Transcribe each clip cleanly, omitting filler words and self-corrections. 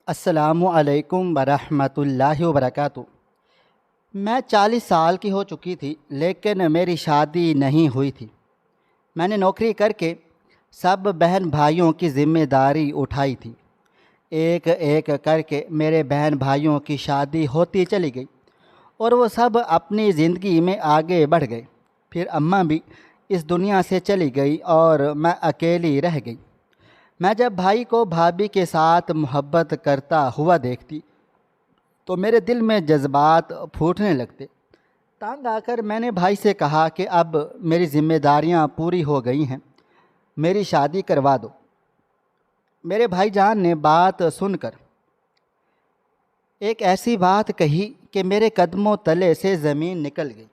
السلام علیکم ورحمۃ اللہ وبرکاتہ۔ میں 40 سال کی ہو چکی تھی لیکن میری شادی نہیں ہوئی تھی۔ میں نے نوکری کر کے سب بہن بھائیوں کی ذمہ داری اٹھائی تھی۔ ایک ایک کر کے میرے بہن بھائیوں کی شادی ہوتی چلی گئی اور وہ سب اپنی زندگی میں آگے بڑھ گئے۔ پھر اماں بھی اس دنیا سے چلی گئی اور میں اکیلی رہ گئی۔ میں جب بھائی کو بھابھی کے ساتھ محبت کرتا ہوا دیکھتی تو میرے دل میں جذبات پھوٹنے لگتے۔ تنگ آ کر میں نے بھائی سے کہا کہ اب میری ذمہ داریاں پوری ہو گئی ہیں، میری شادی کروا دو۔ میرے بھائی جان نے بات سن کر ایک ایسی بات کہی کہ میرے قدموں تلے سے زمین نکل گئی۔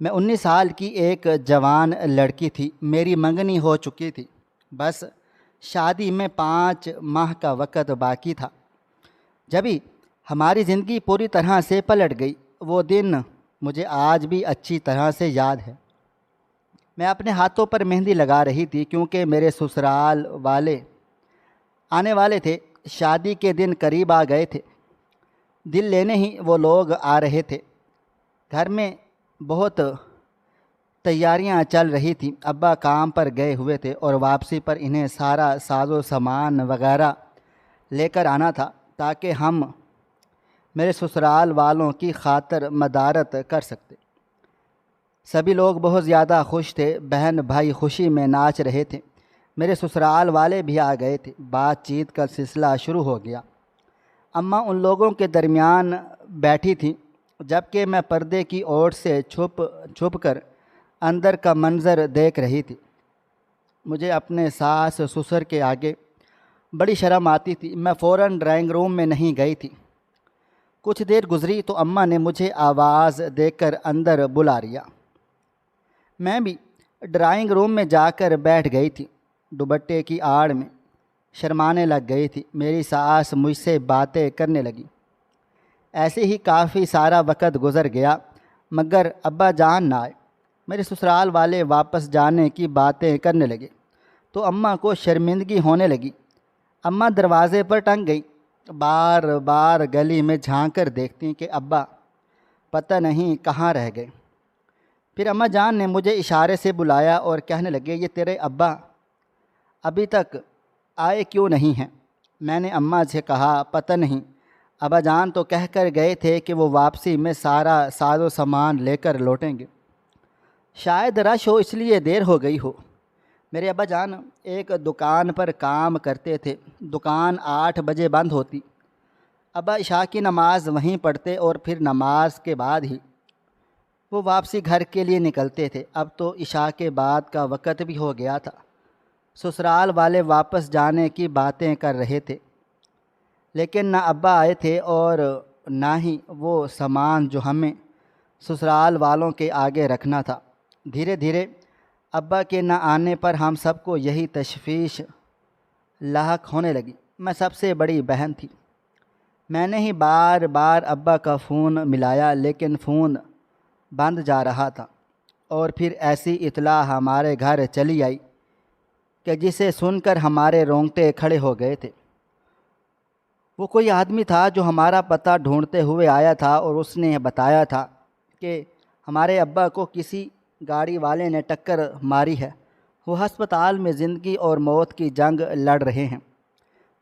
میں 19 سال کی ایک جوان لڑکی تھی، میری منگنی ہو چکی تھی، بس شادی میں 5 ماہ کا وقت باقی تھا۔ جبھی ہماری زندگی پوری طرح سے پلٹ گئی۔ وہ دن مجھے آج بھی اچھی طرح سے یاد ہے۔ میں اپنے ہاتھوں پر مہندی لگا رہی تھی کیونکہ میرے سسرال والے آنے والے تھے۔ شادی کے دن قریب آ گئے تھے، دل لینے ہی وہ لوگ آ رہے تھے۔ گھر میں بہت تیاریاں چل رہی تھیں۔ ابا کام پر گئے ہوئے تھے اور واپسی پر انہیں سارا ساز و سامان وغیرہ لے کر آنا تھا تاکہ ہم میرے سسرال والوں کی خاطر مدارت کر سکتے۔ سبھی لوگ بہت زیادہ خوش تھے، بہن بھائی خوشی میں ناچ رہے تھے۔ میرے سسرال والے بھی آ گئے تھے۔ بات چیت کا سلسلہ شروع ہو گیا۔ اماں ان لوگوں کے درمیان بیٹھی تھیں جبکہ میں پردے کی اوٹ سے چھپ کر اندر کا منظر دیکھ رہی تھی۔ مجھے اپنے ساس سسر کے آگے بڑی شرم آتی تھی۔ میں فوراً ڈرائنگ روم میں نہیں گئی تھی۔ کچھ دیر گزری تو اماں نے مجھے آواز دے کر اندر بلا لیا۔ میں بھی ڈرائنگ روم میں جا کر بیٹھ گئی تھی، دوپٹے کی آڑ میں شرمانے لگ گئی تھی۔ میری ساس مجھ سے باتیں کرنے لگی۔ ایسے ہی کافی سارا وقت گزر گیا مگر ابا جان نہ آئے۔ میرے سسرال والے واپس جانے کی باتیں کرنے لگے تو اماں کو شرمندگی ہونے لگی۔ اماں دروازے پر ٹنگ گئی، بار بار گلی میں جھانک کر دیکھتی کہ ابا پتہ نہیں کہاں رہ گئے۔ پھر اماں جان نے مجھے اشارے سے بلایا اور کہنے لگے، یہ تیرے ابا ابھی تک آئے کیوں نہیں ہیں؟ میں نے اماں سے کہا، پتہ نہیں، ابا جان تو کہہ کر گئے تھے کہ وہ واپسی میں سارا ساز و سامان لے کر لوٹیں گے، شاید رش ہو اس لیے دیر ہو گئی ہو۔ میرے ابا جان ایک دکان پر کام کرتے تھے، دکان 8 بجے بند ہوتی۔ ابا عشاء کی نماز وہیں پڑھتے اور پھر نماز کے بعد ہی وہ واپسی گھر کے لیے نکلتے تھے۔ اب تو عشاء کے بعد کا وقت بھی ہو گیا تھا۔ سسرال والے واپس جانے کی باتیں کر رہے تھے لیکن نہ ابا آئے تھے اور نہ ہی وہ سامان جو ہمیں سسرال والوں کے آگے رکھنا تھا۔ دھیرے دھیرے ابا کے نہ آنے پر ہم سب کو یہی تشویش لاحق ہونے لگی۔ میں سب سے بڑی بہن تھی۔ میں نے ہی بار بار ابا کا فون ملایا لیکن فون بند جا رہا تھا، اور پھر ایسی اطلاع ہمارے گھر چلی آئی کہ جسے سن کر ہمارے رونگٹے کھڑے ہو گئے تھے۔ وہ کوئی آدمی تھا جو ہمارا پتہ ڈھونڈتے ہوئے آیا تھا اور اس نے بتایا تھا کہ ہمارے ابا کو کسی گاڑی والے نے ٹکر ماری ہے، وہ ہسپتال میں زندگی اور موت کی جنگ لڑ رہے ہیں۔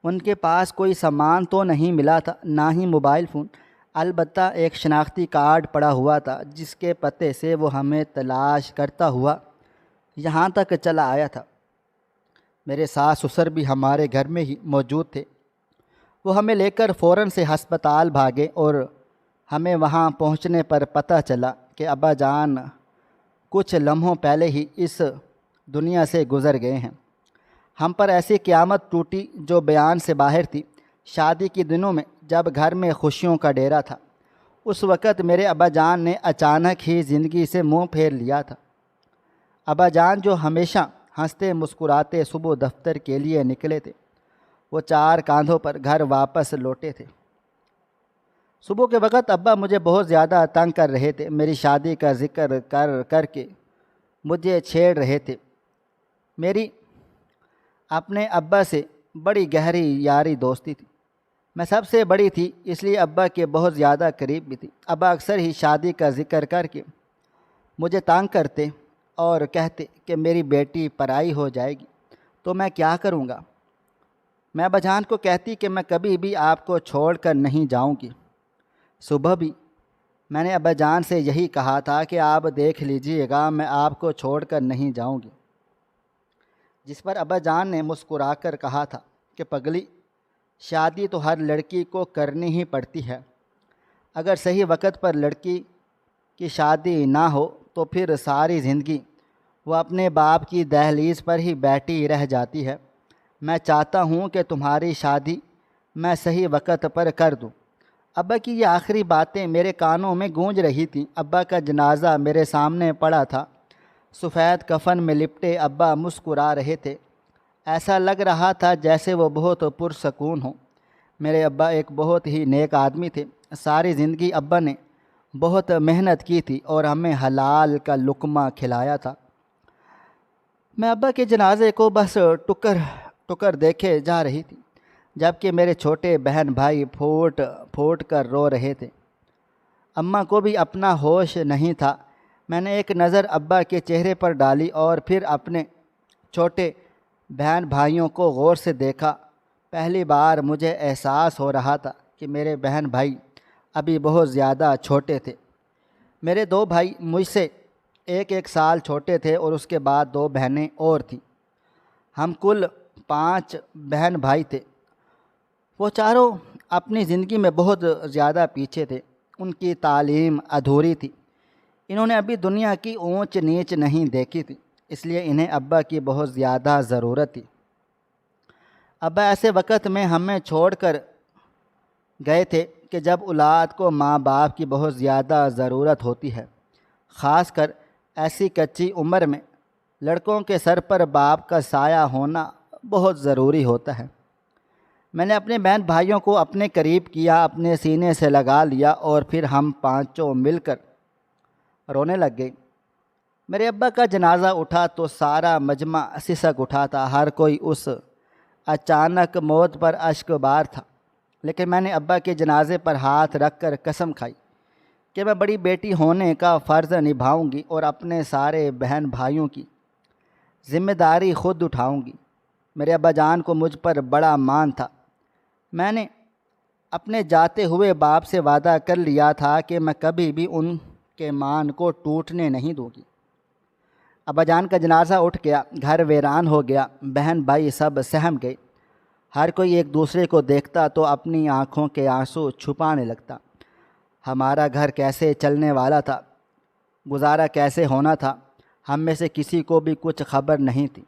ان کے پاس کوئی سامان تو نہیں ملا تھا، نہ ہی موبائل فون، البتہ ایک شناختی کارڈ پڑا ہوا تھا جس کے پتے سے وہ ہمیں تلاش کرتا ہوا یہاں تک چلا آیا تھا۔ میرے ساس سسر بھی ہمارے گھر میں ہی موجود تھے۔ وہ ہمیں لے کر فوراً سے ہسپتال بھاگے اور ہمیں وہاں پہنچنے پر پتہ چلا کہ ابا جان کچھ لمحوں پہلے ہی اس دنیا سے گزر گئے ہیں۔ ہم پر ایسی قیامت ٹوٹی جو بیان سے باہر تھی۔ شادی کے دنوں میں جب گھر میں خوشیوں کا ڈیرا تھا، اس وقت میرے ابا جان نے اچانک ہی زندگی سے منہ پھیر لیا تھا۔ ابا جان جو ہمیشہ ہنستے مسکراتے صبح دفتر کے لیے نکلے تھے، وہ 4 کاندھوں پر گھر واپس لوٹے تھے۔ صبح کے وقت ابا مجھے بہت زیادہ تنگ کر رہے تھے، میری شادی کا ذکر کر کے مجھے چھیڑ رہے تھے۔ میری اپنے ابا سے بڑی گہری یاری دوستی تھی۔ میں سب سے بڑی تھی، اس لیے ابا کے بہت زیادہ قریب بھی تھی۔ ابا اکثر ہی شادی کا ذکر کر کے مجھے تنگ کرتے اور کہتے کہ میری بیٹی پرائی ہو جائے گی تو میں کیا کروں گا۔ میں ابا جان کو کہتی کہ میں کبھی بھی آپ کو چھوڑ کر نہیں جاؤں گی۔ صبح بھی میں نے ابا جان سے یہی کہا تھا کہ آپ دیکھ لیجئے گا، میں آپ کو چھوڑ کر نہیں جاؤں گی، جس پر ابا جان نے مسکرا کر کہا تھا کہ پگلی، شادی تو ہر لڑکی کو کرنی ہی پڑتی ہے، اگر صحیح وقت پر لڑکی کی شادی نہ ہو تو پھر ساری زندگی وہ اپنے باپ کی دہلیز پر ہی بیٹھی رہ جاتی ہے۔ میں چاہتا ہوں کہ تمہاری شادی میں صحیح وقت پر کر دوں۔ ابا کی یہ آخری باتیں میرے کانوں میں گونج رہی تھیں۔ ابا کا جنازہ میرے سامنے پڑا تھا، سفید کفن میں لپٹے ابا مسکرا رہے تھے۔ ایسا لگ رہا تھا جیسے وہ بہت پرسکون ہوں۔ میرے ابا ایک بہت ہی نیک آدمی تھے۔ ساری زندگی ابا نے بہت محنت کی تھی اور ہمیں حلال کا لقمہ کھلایا تھا۔ میں ابا کے جنازے کو بس ٹکر ٹکر دیکھے جا رہی تھی، جبکہ میرے چھوٹے بہن بھائی پھوٹ پھوٹ کر رو رہے تھے۔ اماں کو بھی اپنا ہوش نہیں تھا۔ میں نے ایک نظر ابا کے چہرے پر ڈالی اور پھر اپنے چھوٹے بہن بھائیوں کو غور سے دیکھا۔ پہلی بار مجھے احساس ہو رہا تھا کہ میرے بہن بھائی ابھی بہت زیادہ چھوٹے تھے۔ میرے دو بھائی مجھ سے ایک سال چھوٹے تھے اور اس کے بعد دو بہنیں اور تھیں۔ ہم کل 5 بہن بھائی تھے۔ وہ چاروں اپنی زندگی میں بہت زیادہ پیچھے تھے، ان کی تعلیم ادھوری تھی، انہوں نے ابھی دنیا کی اونچ نیچ نہیں دیکھی تھی، اس لیے انہیں ابا کی بہت زیادہ ضرورت تھی۔ ابا ایسے وقت میں ہمیں چھوڑ کر گئے تھے کہ جب اولاد کو ماں باپ کی بہت زیادہ ضرورت ہوتی ہے، خاص کر ایسی کچی عمر میں لڑکوں کے سر پر باپ کا سایہ ہونا بہت ضروری ہوتا ہے۔ میں نے اپنے بہن بھائیوں کو اپنے قریب کیا، اپنے سینے سے لگا لیا اور پھر ہم پانچوں مل کر رونے لگ گئے۔ میرے ابا کا جنازہ اٹھا تو سارا مجمع سسک اٹھا تھا، ہر کوئی اس اچانک موت پر اشک بار تھا۔ لیکن میں نے ابا کے جنازے پر ہاتھ رکھ کر قسم کھائی کہ میں بڑی بیٹی ہونے کا فرض نبھاؤں گی اور اپنے سارے بہن بھائیوں کی ذمہ داری خود اٹھاؤں گی۔ میرے ابا جان کو مجھ پر بڑا مان تھا۔ میں نے اپنے جاتے ہوئے باپ سے وعدہ کر لیا تھا کہ میں کبھی بھی ان کے مان کو ٹوٹنے نہیں دوں گی۔ ابا جان کا جنازہ اٹھ گیا، گھر ویران ہو گیا، بہن بھائی سب سہم گئے، ہر کوئی ایک دوسرے کو دیکھتا تو اپنی آنکھوں کے آنسو چھپانے لگتا۔ ہمارا گھر کیسے چلنے والا تھا، گزارا کیسے ہونا تھا، ہم میں سے کسی کو بھی کچھ خبر نہیں تھی۔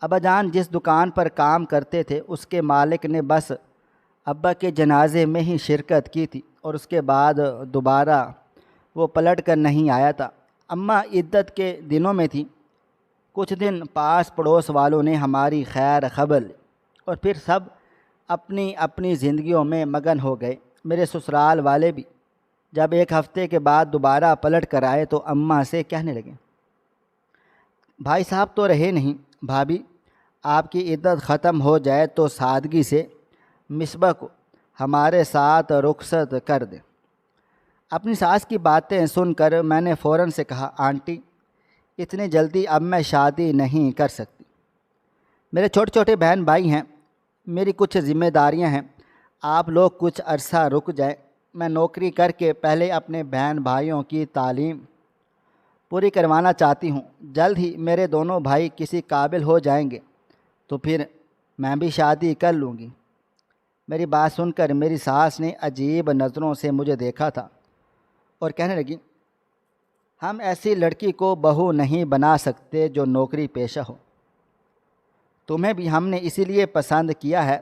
ابا جان جس دکان پر کام کرتے تھے اس کے مالک نے بس ابا کے جنازے میں ہی شرکت کی تھی اور اس کے بعد دوبارہ وہ پلٹ کر نہیں آیا تھا۔ اماں عدت کے دنوں میں تھی۔ کچھ دن پاس پڑوس والوں نے ہماری خیر خبر لی اور پھر سب اپنی اپنی زندگیوں میں مگن ہو گئے۔ میرے سسرال والے بھی جب ایک ہفتے کے بعد دوبارہ پلٹ کر آئے تو اماں سے کہنے لگے، بھائی صاحب تو رہے نہیں، بھابھی آپ کی عدت ختم ہو جائے تو سادگی سے مصباح کو ہمارے ساتھ رخصت کر دیں۔ اپنی ساس کی باتیں سن کر میں نے فوراً سے کہا، آنٹی اتنی جلدی اب میں شادی نہیں کر سکتی، میرے چھوٹے چھوٹے بہن بھائی ہیں، میری کچھ ذمہ داریاں ہیں، آپ لوگ کچھ عرصہ رک جائیں، میں نوکری کر کے پہلے اپنے بہن بھائیوں کی تعلیم پوری کروانا چاہتی ہوں، جلد ہی میرے دونوں بھائی کسی قابل ہو جائیں گے تو پھر میں بھی شادی کر لوں گی۔ میری بات سن کر میری ساس نے عجیب نظروں سے مجھے دیکھا تھا اور کہنے لگی، ہم ایسی لڑکی کو بہو نہیں بنا سکتے جو نوکری پیشہ ہو، تمہیں بھی ہم نے اسی لیے پسند کیا ہے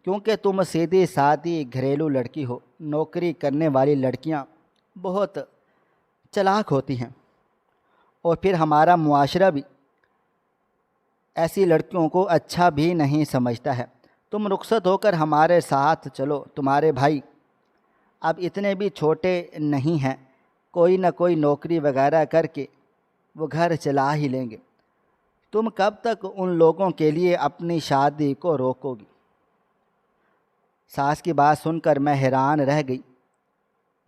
کیونکہ تم سیدھی سادی گھریلو لڑکی ہو۔ نوکری کرنے والی لڑکیاں بہت چلاک ہوتی ہیں اور پھر ہمارا معاشرہ بھی ایسی لڑکیوں کو اچھا بھی نہیں سمجھتا ہے۔ تم رخصت ہو کر ہمارے ساتھ چلو، تمہارے بھائی اب اتنے بھی چھوٹے نہیں ہیں، کوئی نہ کوئی نوکری وغیرہ کر کے وہ گھر چلا ہی لیں گے، تم کب تک ان لوگوں کے لیے اپنی شادی کو روکو گی؟ ساس کی بات سن کر میں حیران رہ گئی۔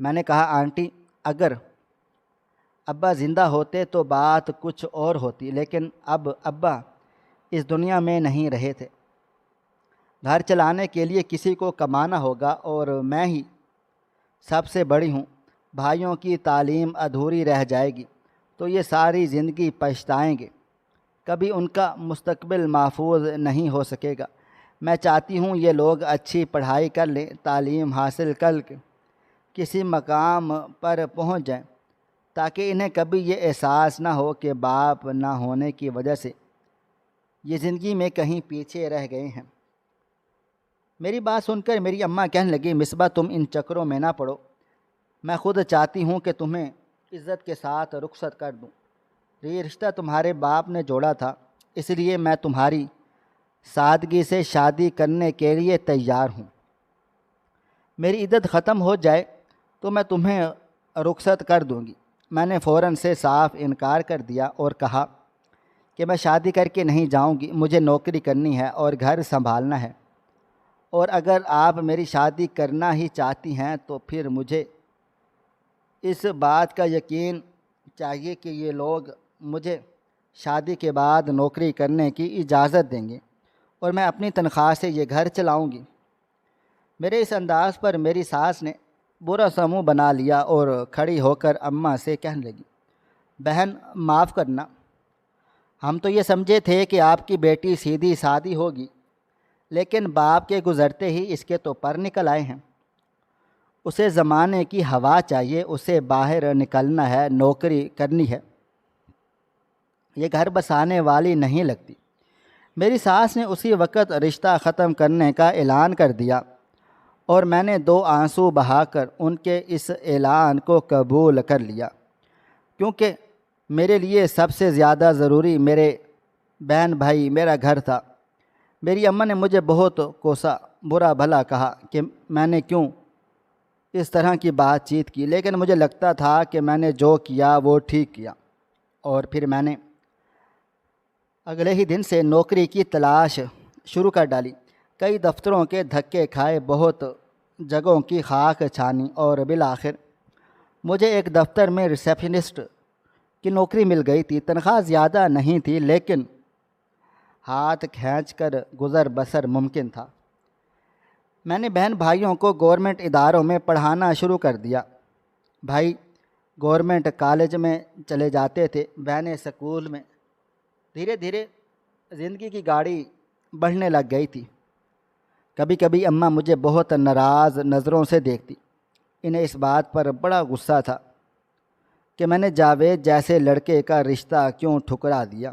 میں نے کہا آنٹی، اگر ابا زندہ ہوتے تو بات کچھ اور ہوتی، لیکن اب ابا اس دنیا میں نہیں رہے تھے۔ گھر چلانے کے لیے کسی کو کمانا ہوگا اور میں ہی سب سے بڑی ہوں۔ بھائیوں کی تعلیم ادھوری رہ جائے گی تو یہ ساری زندگی پچھتائیں گے، کبھی ان کا مستقبل محفوظ نہیں ہو سکے گا۔ میں چاہتی ہوں یہ لوگ اچھی پڑھائی کر لیں، تعلیم حاصل کر کے کسی مقام پر پہنچ جائیں، تاکہ انہیں کبھی یہ احساس نہ ہو کہ باپ نہ ہونے کی وجہ سے یہ زندگی میں کہیں پیچھے رہ گئے ہیں۔ میری بات سن کر میری اماں کہنے لگی، مصباح تم ان چکروں میں نہ پڑو، میں خود چاہتی ہوں کہ تمہیں عزت کے ساتھ رخصت کر دوں۔ یہ رشتہ تمہارے باپ نے جوڑا تھا، اس لیے میں تمہاری سادگی سے شادی کرنے کے لیے تیار ہوں۔ میری عدت ختم ہو جائے تو میں تمہیں رخصت کر دوں گی۔ میں نے فوراً سے صاف انکار کر دیا اور کہا کہ میں شادی کر کے نہیں جاؤں گی، مجھے نوکری کرنی ہے اور گھر سنبھالنا ہے، اور اگر آپ میری شادی کرنا ہی چاہتی ہیں تو پھر مجھے اس بات کا یقین چاہیے کہ یہ لوگ مجھے شادی کے بعد نوکری کرنے کی اجازت دیں گے اور میں اپنی تنخواہ سے یہ گھر چلاؤں گی۔ میرے اس انداز پر میری ساس نے برا سا منہ بنا لیا اور کھڑی ہو کر اماں سے کہنے لگی، بہن معاف کرنا، ہم تو یہ سمجھے تھے کہ آپ کی بیٹی سیدھی سادی ہوگی، لیکن باپ کے گزرتے ہی اس کے تو پر نکل آئے ہیں۔ اسے زمانے کی ہوا چاہیے، اسے باہر نکلنا ہے، نوکری کرنی ہے، یہ گھر بسانے والی نہیں لگتی۔ میری ساس نے اسی وقت رشتہ ختم کرنے کا اعلان کر دیا اور میں نے 2 آنسو بہا کر ان کے اس اعلان کو قبول کر لیا، کیونکہ میرے لیے سب سے زیادہ ضروری میرے بہن بھائی میرا گھر تھا۔ میری اماں نے مجھے بہت کوسا، برا بھلا کہا کہ میں نے کیوں اس طرح کی بات چیت کی، لیکن مجھے لگتا تھا کہ میں نے جو کیا وہ ٹھیک کیا، اور پھر میں نے اگلے ہی دن سے نوکری کی تلاش شروع کر ڈالی۔ کئی دفتروں کے دھکے کھائے، بہت جگہوں کی خاک چھانی، اور بالآخر مجھے ایک دفتر میں ریسیپشنسٹ کی نوکری مل گئی تھی۔ تنخواہ زیادہ نہیں تھی، لیکن ہاتھ کھینچ کر گزر بسر ممکن تھا۔ میں نے بہن بھائیوں کو گورنمنٹ اداروں میں پڑھانا شروع کر دیا۔ بھائی گورنمنٹ کالج میں چلے جاتے تھے، بہنیں سکول میں۔ دھیرے دھیرے زندگی کی گاڑی بڑھنے لگ گئی تھی۔ کبھی کبھی اماں مجھے بہت ناراض نظروں سے دیکھتی۔ انہیں اس بات پر بڑا غصہ تھا کہ میں نے جاوید جیسے لڑکے کا رشتہ کیوں ٹھکرا دیا،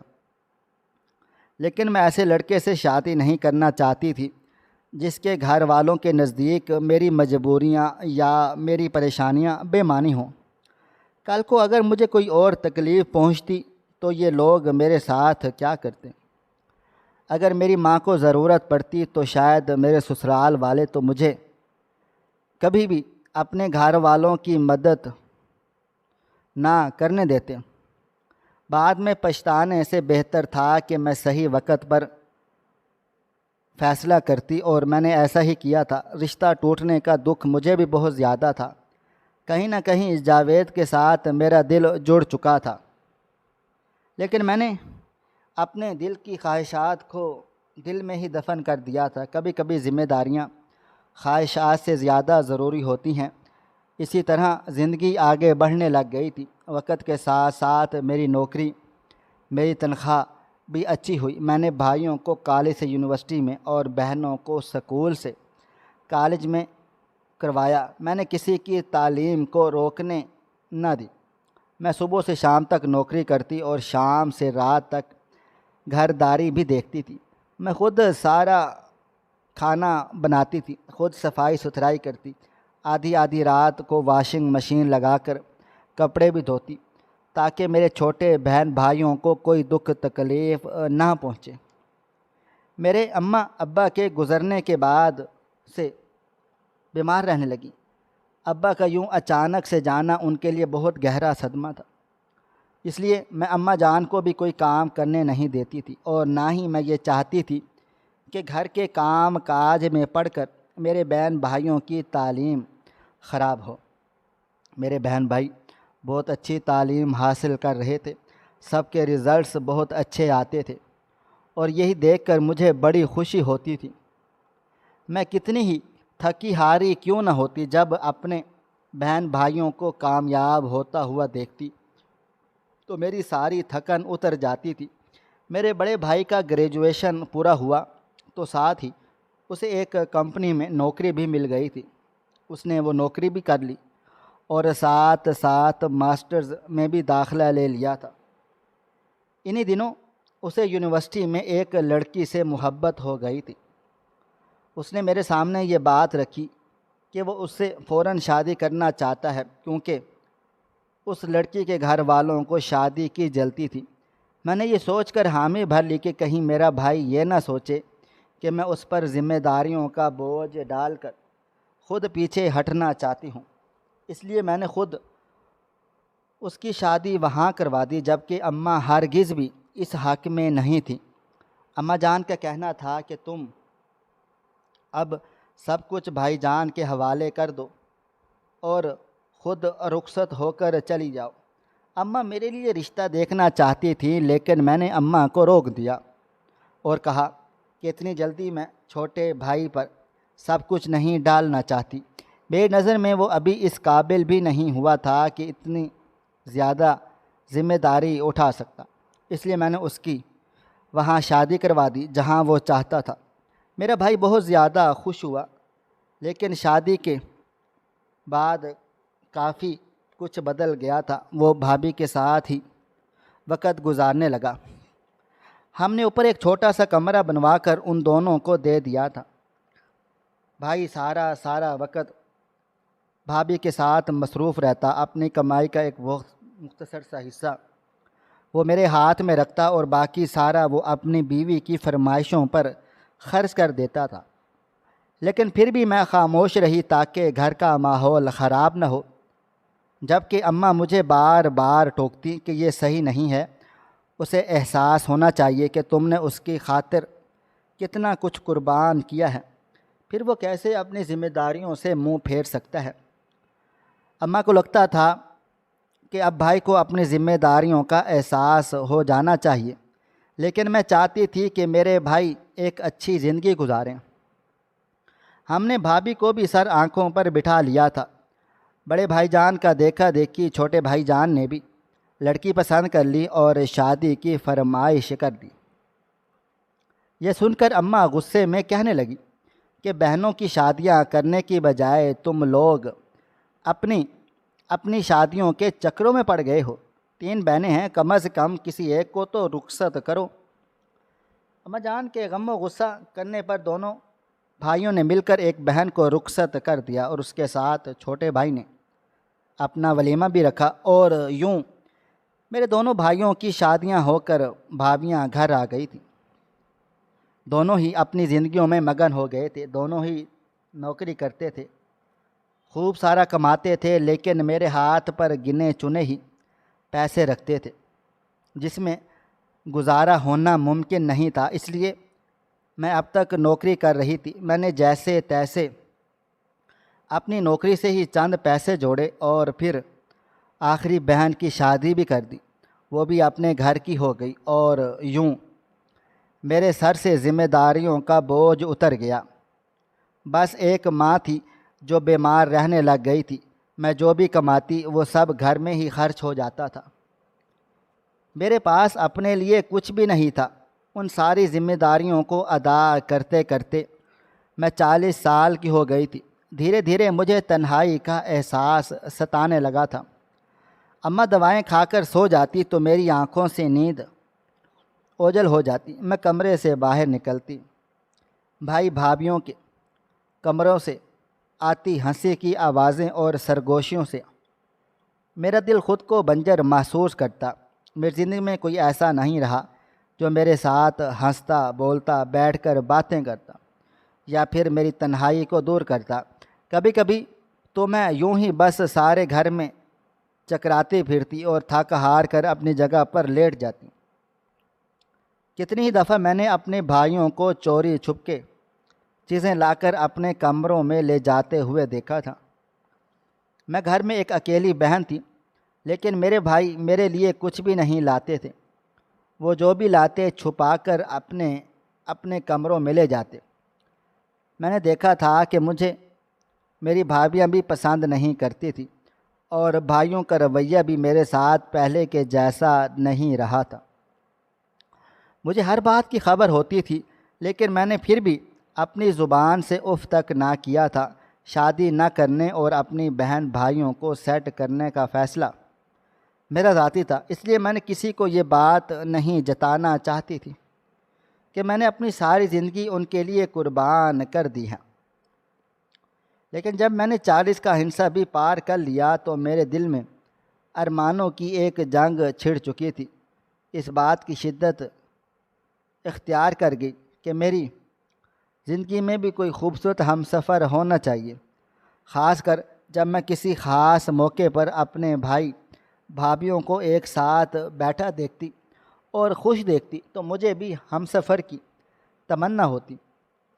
لیکن میں ایسے لڑکے سے شادی نہیں کرنا چاہتی تھی جس کے گھر والوں کے نزدیک میری مجبوریاں یا میری پریشانیاں بے معنی ہوں۔ کل کو اگر مجھے کوئی اور تکلیف پہنچتی تو یہ لوگ میرے ساتھ کیا کرتے؟ اگر میری ماں کو ضرورت پڑتی تو شاید میرے سسرال والے تو مجھے کبھی بھی اپنے گھر والوں کی مدد نہ کرنے دیتے۔ بعد میں پچھتانے سے بہتر تھا کہ میں صحیح وقت پر فیصلہ کرتی، اور میں نے ایسا ہی کیا تھا۔ رشتہ ٹوٹنے کا دکھ مجھے بھی بہت زیادہ تھا۔ کہیں نہ کہیں اس جاوید کے ساتھ میرا دل جڑ چکا تھا، لیکن میں نے اپنے دل کی خواہشات کو دل میں ہی دفن کر دیا تھا۔ کبھی کبھی ذمہ داریاں خواہشات سے زیادہ ضروری ہوتی ہیں۔ اسی طرح زندگی آگے بڑھنے لگ گئی تھی۔ وقت کے ساتھ ساتھ میری نوکری، میری تنخواہ بھی اچھی ہوئی۔ میں نے بھائیوں کو کالج سے یونیورسٹی میں اور بہنوں کو سکول سے کالج میں کروایا۔ میں نے کسی کی تعلیم کو روکنے نہ دی۔ میں صبح سے شام تک نوکری کرتی اور شام سے رات تک گھرداری بھی دیکھتی تھی۔ میں خود سارا کھانا بناتی تھی، خود صفائی ستھرائی کرتی، آدھی آدھی رات کو واشنگ مشین لگا کر کپڑے بھی دھوتی تاکہ میرے چھوٹے بہن بھائیوں کو کوئی دکھ تکلیف نہ پہنچے۔ میرے اماں ابا کے گزرنے کے بعد سے بیمار رہنے لگی۔ ابا کا یوں اچانک سے جانا ان کے لیے بہت گہرا صدمہ تھا۔ اس لیے میں اماں جان کو بھی کوئی کام کرنے نہیں دیتی تھی، اور نہ ہی میں یہ چاہتی تھی کہ گھر کے کام کاج میں پڑھ کر میرے بہن بھائیوں کی تعلیم خراب ہو۔ میرے بہن بھائی بہت اچھی تعلیم حاصل کر رہے تھے، سب کے رزلٹس بہت اچھے آتے تھے، اور یہی دیکھ کر مجھے بڑی خوشی ہوتی تھی۔ میں کتنی ہی تھکی ہاری کیوں نہ ہوتی، جب اپنے بہن بھائیوں کو کامیاب ہوتا ہوا دیکھتی تو میری ساری تھکن اتر جاتی تھی۔ میرے بڑے بھائی کا گریجویشن پورا ہوا تو ساتھ ہی اسے ایک کمپنی میں نوکری بھی مل گئی تھی۔ اس نے وہ نوکری بھی کر لی اور ساتھ ساتھ ماسٹرز میں بھی داخلہ لے لیا تھا۔ انہی دنوں اسے یونیورسٹی میں ایک لڑکی سے محبت ہو گئی تھی۔ اس نے میرے سامنے یہ بات رکھی کہ وہ اس سے فوراً شادی کرنا چاہتا ہے، کیونکہ اس لڑکی کے گھر والوں کو شادی کی جلتی تھی۔ میں نے یہ سوچ کر حامی بھر لی کہ کہیں میرا بھائی یہ نہ سوچے کہ میں اس پر ذمہ داریوں کا بوجھ ڈال کر خود پیچھے ہٹنا چاہتی ہوں۔ اس لیے میں نے خود اس کی شادی وہاں کروا دی، جبکہ اماں ہرگز بھی اس حق میں نہیں تھی۔ اماں جان کا کہنا تھا کہ تم اب سب کچھ بھائی جان کے حوالے کر دو اور خود رخصت ہو کر چلی جاؤ۔ اماں میرے لیے رشتہ دیکھنا چاہتی تھی، لیکن میں نے اماں کو روک دیا اور کہا کہ اتنی جلدی میں چھوٹے بھائی پر سب کچھ نہیں ڈالنا چاہتی۔ میری نظر میں وہ ابھی اس قابل بھی نہیں ہوا تھا کہ اتنی زیادہ ذمہ داری اٹھا سکتا، اس لیے میں نے اس کی وہاں شادی کروا دی جہاں وہ چاہتا تھا۔ میرا بھائی بہت زیادہ خوش ہوا، لیکن شادی کے بعد کافی کچھ بدل گیا تھا۔ وہ بھابھی کے ساتھ ہی وقت گزارنے لگا۔ ہم نے اوپر ایک چھوٹا سا کمرہ بنوا کر ان دونوں کو دے دیا تھا۔ بھائی سارا وقت بھابھی کے ساتھ مصروف رہتا، اپنی کمائی کا ایک بہت مختصر سا حصہ وہ میرے ہاتھ میں رکھتا اور باقی سارا وہ اپنی بیوی کی فرمائشوں پر خرچ کر دیتا تھا۔ لیکن پھر بھی میں خاموش رہی تاکہ گھر کا ماحول خراب نہ ہو، جبکہ اماں مجھے بار بار ٹوکتی کہ یہ صحیح نہیں ہے، اسے احساس ہونا چاہیے کہ تم نے اس کی خاطر کتنا کچھ قربان کیا ہے، پھر وہ کیسے اپنی ذمہ داریوں سے منہ پھیر سکتا ہے۔ اماں کو لگتا تھا کہ اب بھائی کو اپنی ذمہ داریوں کا احساس ہو جانا چاہیے، لیکن میں چاہتی تھی کہ میرے بھائی ایک اچھی زندگی گزاریں۔ ہم نے بھابھی کو بھی سر آنکھوں پر بٹھا لیا تھا۔ بڑے بھائی جان کا دیکھا دیکھی چھوٹے بھائی جان نے بھی لڑکی پسند کر لی اور شادی کی فرمائش کر دی۔ یہ سن کر اماں غصے میں کہنے لگی کہ بہنوں کی شادیاں کرنے کی بجائے تم لوگ اپنی شادیوں کے چکروں میں پڑ گئے ہو۔ 3 بہنیں ہیں، کم از کم کسی ایک کو تو رخصت کرو۔ اماں جان کے غم و غصہ کرنے پر دونوں بھائیوں نے مل کر ایک بہن کو رخصت کر دیا، اور اس کے ساتھ چھوٹے بھائی نے اپنا ولیمہ بھی رکھا، اور یوں میرے دونوں بھائیوں کی شادیاں ہو کر بھابھیاں گھر آ گئی تھیں۔ دونوں ہی اپنی زندگیوں میں مگن ہو گئے تھے، دونوں ہی نوکری کرتے تھے، خوب سارا کماتے تھے، لیکن میرے ہاتھ پر گنے چنے ہی پیسے رکھتے تھے جس میں گزارا ہونا ممکن نہیں تھا۔ اس لیے میں اب تک نوکری کر رہی تھی۔ میں نے جیسے تیسے اپنی نوکری سے ہی چند پیسے جوڑے اور پھر آخری بہن کی شادی بھی کر دی، وہ بھی اپنے گھر کی ہو گئی، اور یوں میرے سر سے ذمہ داریوں کا بوجھ اتر گیا۔ بس ایک ماں تھی جو بیمار رہنے لگ گئی تھی، میں جو بھی کماتی وہ سب گھر میں ہی خرچ ہو جاتا تھا۔ میرے پاس اپنے لیے کچھ بھی نہیں تھا۔ ان ساری ذمہ داریوں کو ادا کرتے کرتے میں 40 سال کی ہو گئی تھی۔ دھیرے دھیرے مجھے تنہائی کا احساس ستانے لگا تھا۔ اماں دوائیں کھا کر سو جاتی تو میری آنکھوں سے نیند اوجھل ہو جاتی۔ میں کمرے سے باہر نکلتی، بھائی بھابھیوں کے کمروں سے آتی ہنسی کی آوازیں اور سرگوشیوں سے میرا دل خود کو بنجر محسوس کرتا۔ میری زندگی میں کوئی ایسا نہیں رہا جو میرے ساتھ ہنستا بولتا بیٹھ کر باتیں کرتا یا پھر میری تنہائی کو دور کرتا۔ کبھی کبھی تو میں یوں ہی بس سارے گھر میں چکراتی پھرتی اور تھک ہار کر اپنی جگہ پر لیٹ جاتی۔ کتنی ہی دفعہ میں نے اپنے بھائیوں کو چوری چھپ کے چیزیں لا کر اپنے کمروں میں لے جاتے ہوئے دیکھا تھا۔ میں گھر میں ایک اکیلی بہن تھی، لیکن میرے بھائی میرے لیے کچھ بھی نہیں لاتے تھے۔ وہ جو بھی لاتے چھپا کر اپنے کمروں میں لے جاتے۔ میں نے دیکھا تھا کہ مجھے میری بھابیاں بھی پسند نہیں کرتی تھی اور بھائیوں کا رویہ بھی میرے ساتھ پہلے کے جیسا نہیں رہا تھا۔ مجھے ہر بات کی خبر ہوتی تھی، لیکن میں نے پھر بھی اپنی زبان سے اف تک نہ کیا تھا۔ شادی نہ کرنے اور اپنی بہن بھائیوں کو سیٹ کرنے کا فیصلہ میرا ذاتی تھا، اس لیے میں نے کسی کو یہ بات نہیں جتانا چاہتی تھی کہ میں نے اپنی ساری زندگی ان کے لیے قربان کر دی ہے۔ لیکن جب میں نے 40 کا ہنسا بھی پار کر لیا تو میرے دل میں ارمانوں کی ایک جنگ چھڑ چکی تھی۔ اس بات کی شدت اختیار کر گئی کہ میری زندگی میں بھی کوئی خوبصورت ہم سفر ہونا چاہیے، خاص کر جب میں کسی خاص موقع پر اپنے بھائی بھابھیوں کو ایک ساتھ بیٹھا دیکھتی اور خوش دیکھتی تو مجھے بھی ہم سفر کی تمنا ہوتی۔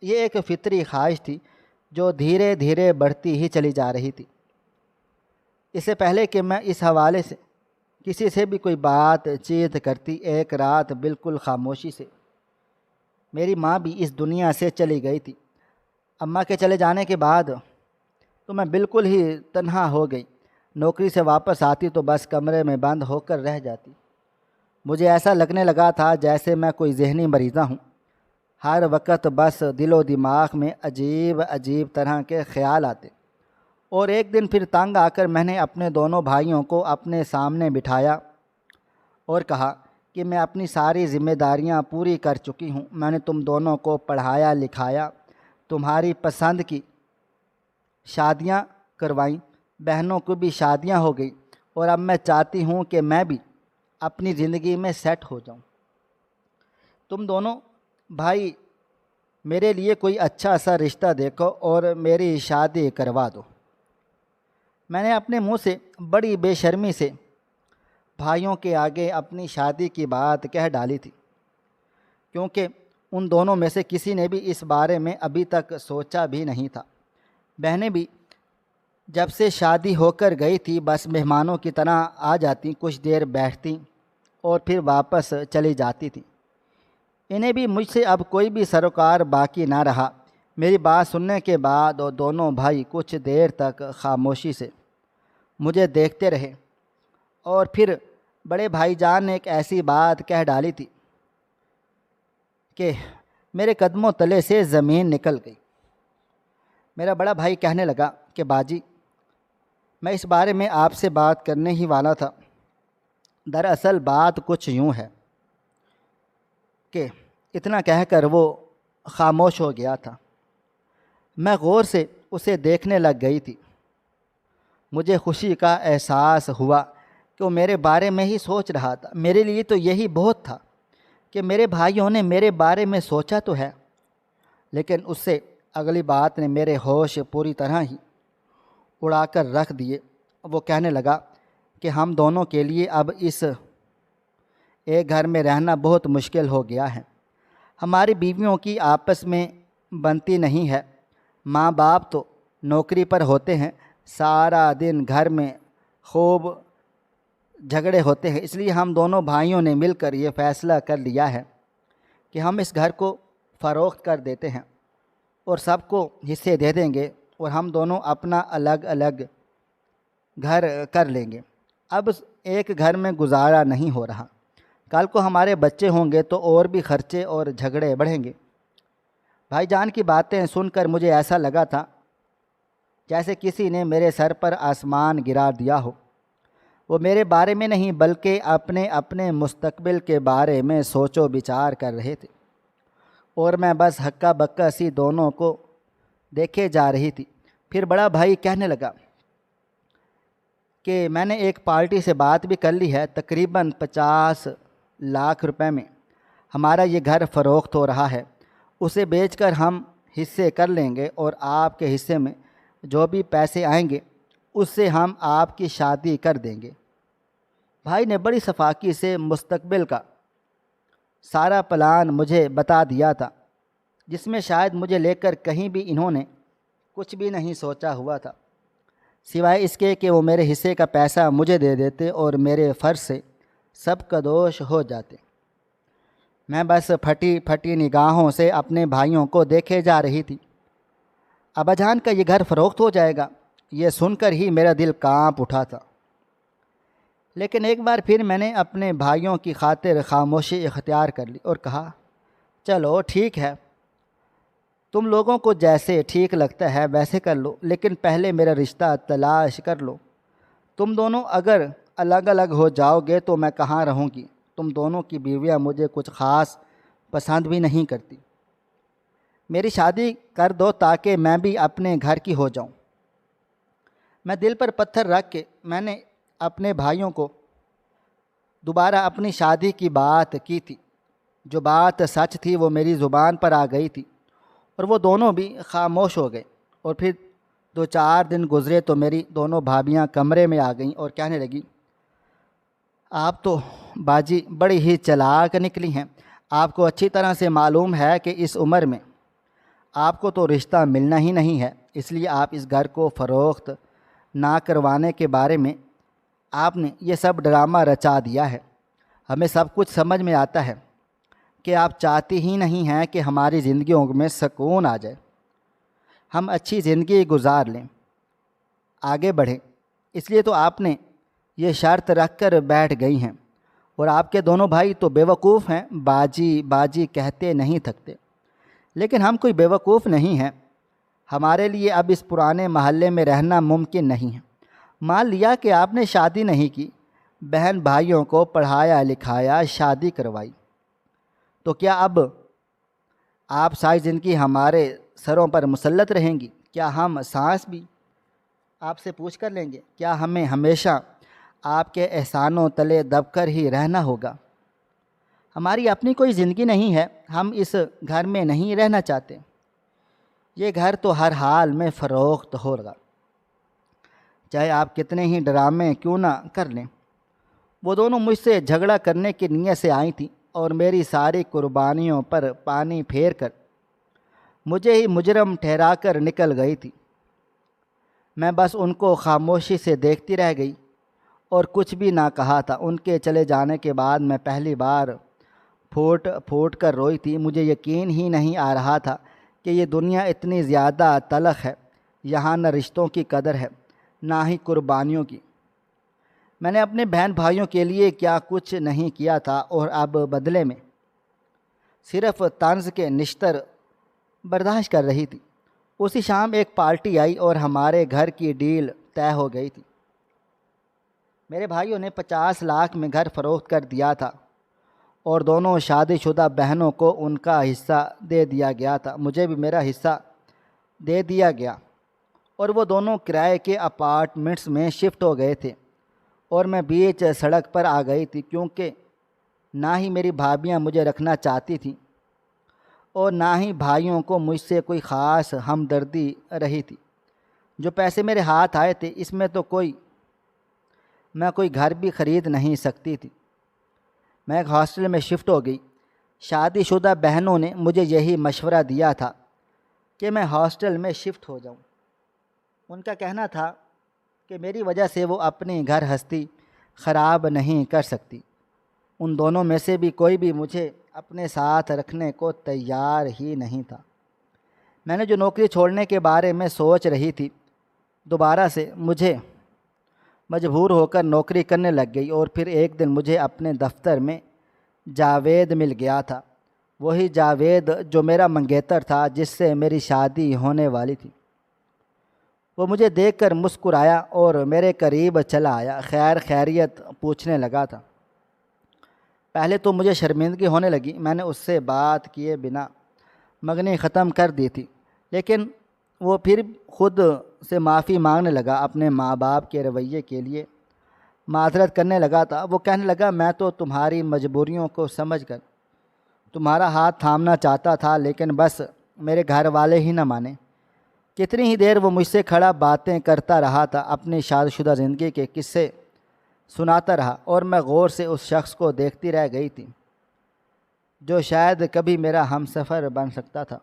یہ ایک فطری خواہش تھی جو دھیرے دھیرے بڑھتی ہی چلی جا رہی تھی۔ اس سے پہلے کہ میں اس حوالے سے کسی سے بھی کوئی بات چیت کرتی، ایک رات بالکل خاموشی سے میری ماں بھی اس دنیا سے چلی گئی تھی۔ اماں کے چلے جانے کے بعد تو میں بالکل ہی تنہا ہو گئی۔ نوکری سے واپس آتی تو بس کمرے میں بند ہو کر رہ جاتی۔ مجھے ایسا لگنے لگا تھا جیسے میں کوئی ذہنی مریضہ ہوں۔ ہر وقت بس دل و دماغ میں عجیب عجیب طرح کے خیال آتے، اور ایک دن پھر تنگ آ کر میں نے اپنے دونوں بھائیوں کو اپنے سامنے بٹھایا اور کہا کہ میں اپنی ساری ذمہ داریاں پوری کر چکی ہوں۔ میں نے تم دونوں کو پڑھایا لکھایا، تمہاری پسند کی شادیاں کروائیں، بہنوں کو بھی شادیاں ہو گئی، اور اب میں چاہتی ہوں کہ میں بھی اپنی زندگی میں سیٹ ہو جاؤں۔ تم دونوں بھائی میرے لیے کوئی اچھا سا رشتہ دیکھو اور میری شادی کروا دو۔ میں نے اپنے منہ سے بڑی بے شرمی سے بھائیوں کے آگے اپنی شادی کی بات کہہ ڈالی تھی، کیونکہ ان دونوں میں سے کسی نے بھی اس بارے میں ابھی تک سوچا بھی نہیں تھا۔ بہنیں بھی جب سے شادی ہو کر گئی تھی بس مہمانوں کی طرح آ جاتی، کچھ دیر بیٹھتی اور پھر واپس چلی جاتی تھی۔ انہیں بھی مجھ سے اب کوئی بھی سروکار باقی نہ رہا۔ میری بات سننے کے بعد وہ دونوں بھائی کچھ دیر تک خاموشی سے مجھے دیکھتے رہے، اور پھر بڑے بھائی جان نے ایک ایسی بات کہہ ڈالی تھی کہ میرے قدموں تلے سے زمین نکل گئی۔ میرا بڑا بھائی کہنے لگا کہ باجی، میں اس بارے میں آپ سے بات کرنے ہی والا تھا۔ دراصل بات کچھ یوں ہے کہ اتنا کہہ کر وہ خاموش ہو گیا تھا۔ میں غور سے اسے دیکھنے لگ گئی تھی۔ مجھے خوشی کا احساس ہوا کہ وہ میرے بارے میں ہی سوچ رہا تھا۔ میرے لیے تو یہی بہت تھا کہ میرے بھائیوں نے میرے بارے میں سوچا تو ہے، لیکن اس سے اگلی بات نے میرے ہوش پوری طرح ہی اڑا کر رکھ دیے۔ وہ کہنے لگا کہ ہم دونوں کے لیے اب اس ایک گھر میں رہنا بہت مشکل ہو گیا ہے۔ ہماری بیویوں کی آپس میں بنتی نہیں ہے۔ ماں باپ تو نوکری پر ہوتے ہیں، سارا دن گھر میں خوب جھگڑے ہوتے ہیں، اس لیے ہم دونوں بھائیوں نے مل کر یہ فیصلہ کر لیا ہے کہ ہم اس گھر کو فروخت کر دیتے ہیں اور سب کو حصے دے دیں گے، اور ہم دونوں اپنا الگ الگ گھر کر لیں گے۔ اب ایک گھر میں گزارا نہیں ہو رہا۔ کل کو ہمارے بچے ہوں گے تو اور بھی خرچے اور جھگڑے بڑھیں گے۔ بھائی جان کی باتیں سن کر مجھے ایسا لگا تھا جیسے کسی نے میرے سر پر آسمان گرا دیا ہو۔ وہ میرے بارے میں نہیں بلکہ اپنے مستقبل کے بارے میں سوچ و بچار کر رہے تھے، اور میں بس ہکا بکا سی دونوں کو دیکھے جا رہی تھی۔ پھر بڑا بھائی کہنے لگا کہ میں نے ایک پارٹی سے بات بھی کر لی ہے، تقریباً 50 لاکھ روپے میں ہمارا یہ گھر فروخت ہو رہا ہے۔ اسے بیچ کر ہم حصے کر لیں گے، اور آپ کے حصے میں جو بھی پیسے آئیں گے اس سے ہم آپ کی شادی کر دیں گے۔ بھائی نے بڑی شفاقی سے مستقبل کا سارا پلان مجھے بتا دیا تھا، جس میں شاید مجھے لے کر کہیں بھی انہوں نے کچھ بھی نہیں سوچا ہوا تھا، سوائے اس کے کہ وہ میرے حصے کا پیسہ مجھے دے دیتے اور میرے فرض سے سب کا دوش ہو جاتے۔ میں بس پھٹی پھٹی نگاہوں سے اپنے بھائیوں کو دیکھے جا رہی تھی۔ ابا جان کا یہ گھر فروخت ہو جائے گا، یہ سن کر ہی میرا دل کانپ اٹھا تھا۔ لیکن ایک بار پھر میں نے اپنے بھائیوں کی خاطر خاموشی اختیار کر لی اور کہا، چلو ٹھیک ہے، تم لوگوں کو جیسے ٹھیک لگتا ہے ویسے کر لو، لیکن پہلے میرا رشتہ تلاش کر لو۔ تم دونوں اگر الگ الگ ہو جاؤ گے تو میں کہاں رہوں گی؟ تم دونوں کی بیویاں مجھے کچھ خاص پسند بھی نہیں کرتی۔ میری شادی کر دو تاکہ میں بھی اپنے گھر کی ہو جاؤں۔ میں دل پر پتھر رکھ کے میں نے اپنے بھائیوں کو دوبارہ اپنی شادی کی بات کی تھی۔ جو بات سچ تھی وہ میری زبان پر آ گئی تھی اور وہ دونوں بھی خاموش ہو گئے۔ اور پھر 2-4 دن گزرے تو میری دونوں بھابیاں کمرے میں آ گئیں اور کہنے لگی، آپ تو باجی بڑی ہی چلاک نکلی ہیں، آپ کو اچھی طرح سے معلوم ہے کہ اس عمر میں آپ کو تو رشتہ ملنا ہی نہیں ہے، اس لیے آپ اس گھر کو فروخت نہ کروانے کے بارے میں آپ نے یہ سب ڈرامہ رچا دیا ہے۔ ہمیں سب کچھ سمجھ میں آتا ہے کہ آپ چاہتی ہی نہیں ہیں کہ ہماری زندگیوں میں سکون آ جائے، ہم اچھی زندگی گزار لیں، آگے بڑھیں، اس لیے تو آپ نے یہ شرط رکھ کر بیٹھ گئی ہیں۔ اور آپ کے دونوں بھائی تو بیوقوف ہیں، باجی باجی کہتے نہیں تھکتے، لیکن ہم کوئی بیوقوف نہیں ہیں۔ ہمارے لیے اب اس پرانے محلے میں رہنا ممکن نہیں ہے۔ مان لیا کہ آپ نے شادی نہیں کی، بہن بھائیوں کو پڑھایا لکھایا، شادی کروائی، تو کیا اب آپ ساری زندگی ہمارے سروں پر مسلط رہیں گی؟ کیا ہم سانس بھی آپ سے پوچھ کر لیں گے؟ کیا ہمیں ہمیشہ آپ کے احسانوں تلے دب کر ہی رہنا ہوگا؟ ہماری اپنی کوئی زندگی نہیں ہے، ہم اس گھر میں نہیں رہنا چاہتے، یہ گھر تو ہر حال میں فروخت ہوگا، چاہے آپ کتنے ہی ڈرامے کیوں نہ کر لیں۔ وہ دونوں مجھ سے جھگڑا کرنے کی نیت سے آئی تھیں اور میری ساری قربانیوں پر پانی پھیر کر مجھے ہی مجرم ٹھہرا کر نکل گئی تھی۔ میں بس ان کو خاموشی سے دیکھتی رہ گئی اور کچھ بھی نہ کہا تھا۔ ان کے چلے جانے کے بعد میں پہلی بار پھوٹ پھوٹ کر روئی تھی۔ مجھے یقین ہی نہیں آ رہا تھا کہ یہ دنیا اتنی زیادہ تلخ ہے، یہاں نہ رشتوں کی قدر ہے نہ ہی قربانیوں کی۔ میں نے اپنے بہن بھائیوں کے لیے کیا کچھ نہیں کیا تھا اور اب بدلے میں صرف طنز کے نشتر برداشت کر رہی تھی۔ اسی شام ایک پارٹی آئی اور ہمارے گھر کی ڈیل طے ہو گئی تھی۔ میرے بھائیوں نے 50 لاکھ میں گھر فروخت کر دیا تھا اور دونوں شادی شدہ بہنوں کو ان کا حصہ دے دیا گیا تھا، مجھے بھی میرا حصہ دے دیا گیا، اور وہ دونوں کرائے کے اپارٹمنٹس میں شفٹ ہو گئے تھے اور میں بیچ سڑک پر آ گئی تھی، کیونکہ نہ ہی میری بھابیاں مجھے رکھنا چاہتی تھیں اور نہ ہی بھائیوں کو مجھ سے کوئی خاص ہمدردی رہی تھی۔ جو پیسے میرے ہاتھ آئے تھے اس میں تو میں کوئی گھر بھی خرید نہیں سکتی تھی۔ میں ایک ہاسٹل میں شفٹ ہو گئی۔ شادی شدہ بہنوں نے مجھے یہی مشورہ دیا تھا کہ میں ہاسٹل میں شفٹ ہو جاؤں۔ ان کا کہنا تھا کہ میری وجہ سے وہ اپنی گھر ہستی خراب نہیں کر سکتی۔ ان دونوں میں سے بھی کوئی بھی مجھے اپنے ساتھ رکھنے کو تیار ہی نہیں تھا۔ میں نے جو نوکری چھوڑنے کے بارے میں سوچ رہی تھی، دوبارہ سے مجھے مجبور ہو کر نوکری کرنے لگ گئی، اور پھر ایک دن مجھے اپنے دفتر میں جاوید مل گیا تھا، وہی جاوید جو میرا منگیتر تھا، جس سے میری شادی ہونے والی تھی۔ وہ مجھے دیکھ کر مسکرایا اور میرے قریب چلا آیا، خیر خیریت پوچھنے لگا تھا۔ پہلے تو مجھے شرمندگی ہونے لگی، میں نے اس سے بات کیے بنا منگنی ختم کر دی تھی، لیکن وہ پھر خود سے معافی مانگنے لگا، اپنے ماں باپ کے رویے کے لیے معذرت کرنے لگا تھا۔ وہ کہنے لگا، میں تو تمہاری مجبوریوں کو سمجھ کر تمہارا ہاتھ تھامنا چاہتا تھا، لیکن بس میرے گھر والے ہی نہ مانے۔ کتنی ہی دیر وہ مجھ سے کھڑا باتیں کرتا رہا تھا، اپنی شادی شدہ زندگی کے قصے سناتا رہا اور میں غور سے اس شخص کو دیکھتی رہ گئی تھی جو شاید کبھی میرا ہم سفر بن سکتا تھا۔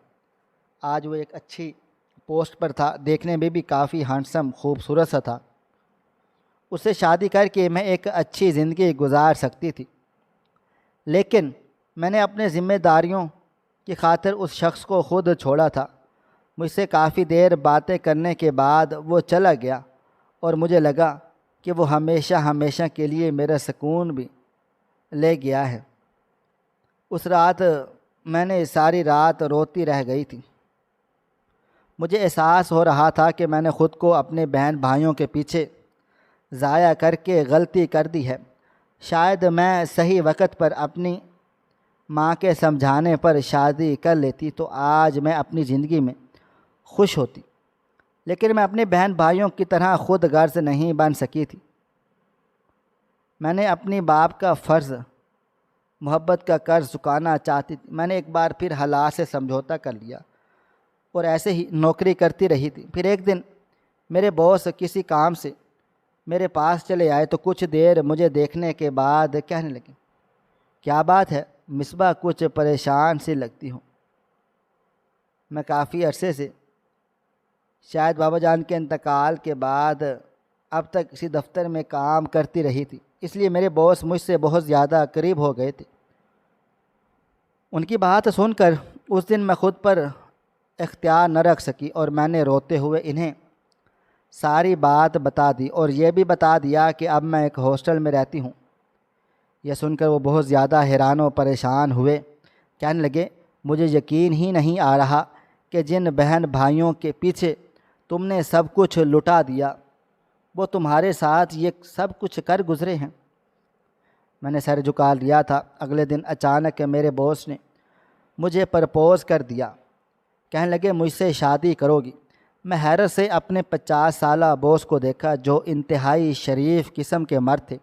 آج وہ ایک اچھی پوسٹ پر تھا، دیکھنے میں بھی کافی ہینڈسم، خوبصورت سا تھا۔ اس سے شادی کر کے میں ایک اچھی زندگی گزار سکتی تھی، لیکن میں نے اپنے ذمہ داریوں کی خاطر اس شخص کو خود چھوڑا تھا۔ مجھ سے کافی دیر باتیں کرنے کے بعد وہ چلا گیا اور مجھے لگا کہ وہ ہمیشہ ہمیشہ کے لیے میرا سکون بھی لے گیا ہے۔ اس رات میں نے ساری رات روتی رہ گئی تھی۔ مجھے احساس ہو رہا تھا کہ میں نے خود کو اپنے بہن بھائیوں کے پیچھے ضائع کر کے غلطی کر دی ہے۔ شاید میں صحیح وقت پر اپنی ماں کے سمجھانے پر شادی کر لیتی تو آج میں اپنی زندگی میں خوش ہوتی، لیکن میں اپنے بہن بھائیوں کی طرح خود غرض نہیں بن سکی تھی۔ میں نے اپنی باپ کا فرض، محبت کا قرض چکانا چاہتی تھی۔ میں نے ایک بار پھر حالات سے سمجھوتا کر لیا اور ایسے ہی نوکری کرتی رہی تھی۔ پھر ایک دن میرے باس کسی کام سے میرے پاس چلے آئے تو کچھ دیر مجھے دیکھنے کے بعد کہنے لگے، کیا بات ہے مصباح، کچھ پریشان سی لگتی ہوں۔ میں کافی عرصے سے، شاید بابا جان کے انتقال کے بعد، اب تک اسی دفتر میں کام کرتی رہی تھی، اس لیے میرے باس مجھ سے بہت زیادہ قریب ہو گئے تھے۔ ان کی بات سن کر اس دن میں خود پر اختیار نہ رکھ سکی اور میں نے روتے ہوئے انہیں ساری بات بتا دی اور یہ بھی بتا دیا کہ اب میں ایک ہاسٹل میں رہتی ہوں۔ یہ سن کر وہ بہت زیادہ حیران و پریشان ہوئے، کہنے لگے، مجھے یقین ہی نہیں آ رہا کہ جن بہن بھائیوں کے پیچھے تم نے سب کچھ لٹا دیا وہ تمہارے ساتھ یہ سب کچھ کر گزرے ہیں۔ میں نے سر جھکا لیا تھا۔ اگلے دن اچانک میرے باس نے مجھے پرپوز کر دیا، کہنے لگے مجھ سے شادی کرو گی۔ میں حیرت سے اپنے 50 سالہ باس کو دیکھا جو انتہائی شریف قسم کے مرد تھے،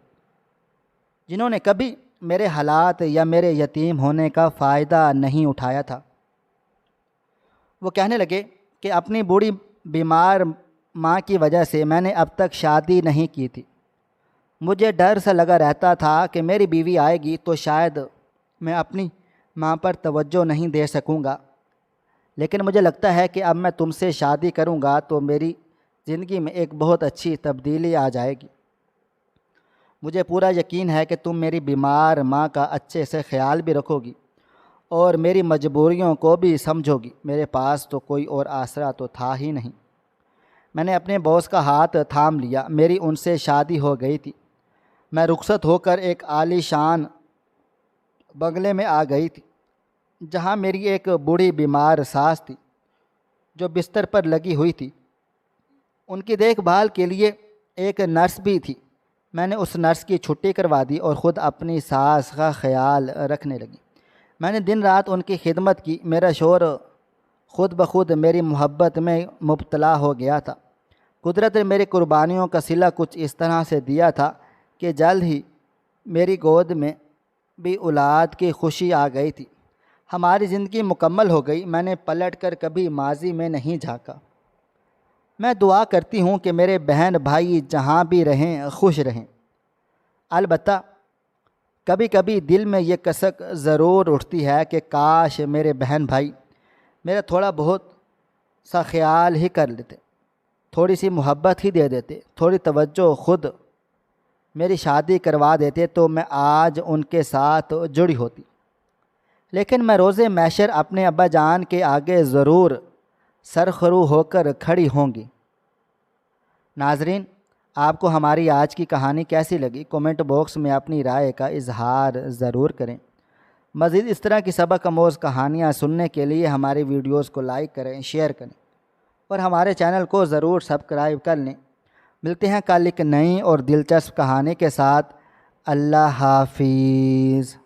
جنہوں نے کبھی میرے حالات یا میرے یتیم ہونے کا فائدہ نہیں اٹھایا تھا۔ وہ کہنے لگے کہ اپنی بوڑھی بیمار ماں کی وجہ سے میں نے اب تک شادی نہیں کی تھی۔ مجھے ڈر سا لگا رہتا تھا کہ میری بیوی آئے گی تو شاید میں اپنی ماں پر توجہ نہیں دے سکوں گا، لیکن مجھے لگتا ہے کہ اب میں تم سے شادی کروں گا تو میری زندگی میں ایک بہت اچھی تبدیلی آ جائے گی۔ مجھے پورا یقین ہے کہ تم میری بیمار ماں کا اچھے سے خیال بھی رکھو گی اور میری مجبوریوں کو بھی سمجھو گی۔ میرے پاس تو کوئی اور آسرا تو تھا ہی نہیں۔ میں نے اپنے باس کا ہاتھ تھام لیا۔ میری ان سے شادی ہو گئی تھی۔ میں رخصت ہو کر ایک عالی شان بنگلے میں آ گئی تھی جہاں میری ایک بوڑھی بیمار ساس تھی جو بستر پر لگی ہوئی تھی۔ ان کی دیکھ بھال کے لیے ایک نرس بھی تھی۔ میں نے اس نرس کی چھٹی کروا دی اور خود اپنی ساس کا خیال رکھنے لگی۔ میں نے دن رات ان کی خدمت کی۔ میرا شوہر خود بخود میری محبت میں مبتلا ہو گیا تھا۔ قدرت نے میری قربانیوں کا صلہ کچھ اس طرح سے دیا تھا کہ جلد ہی میری گود میں بھی اولاد کی خوشی آ گئی تھی۔ ہماری زندگی مکمل ہو گئی۔ میں نے پلٹ کر کبھی ماضی میں نہیں جھانکا۔ میں دعا کرتی ہوں کہ میرے بہن بھائی جہاں بھی رہیں خوش رہیں۔ البتہ کبھی کبھی دل میں یہ کسک ضرور اٹھتی ہے کہ کاش میرے بہن بھائی میرا تھوڑا بہت سا خیال ہی کر لیتے، تھوڑی سی محبت ہی دے دیتے، تھوڑی توجہ خود میری شادی کروا دیتے تو میں آج ان کے ساتھ جڑی ہوتی۔ لیکن میں روز محشر اپنے ابا جان کے آگے ضرور سرخرو ہو کر کھڑی ہوں گی۔ ناظرین، آپ کو ہماری آج کی کہانی کیسی لگی؟ کومنٹ باکس میں اپنی رائے کا اظہار ضرور کریں۔ مزید اس طرح کی سبق آموز کہانیاں سننے کے لیے ہماری ویڈیوز کو لائک کریں، شیئر کریں اور ہمارے چینل کو ضرور سبسکرائب کر لیں۔ ملتے ہیں کل ایک نئی اور دلچسپ کہانی کے ساتھ۔ اللہ حافظ۔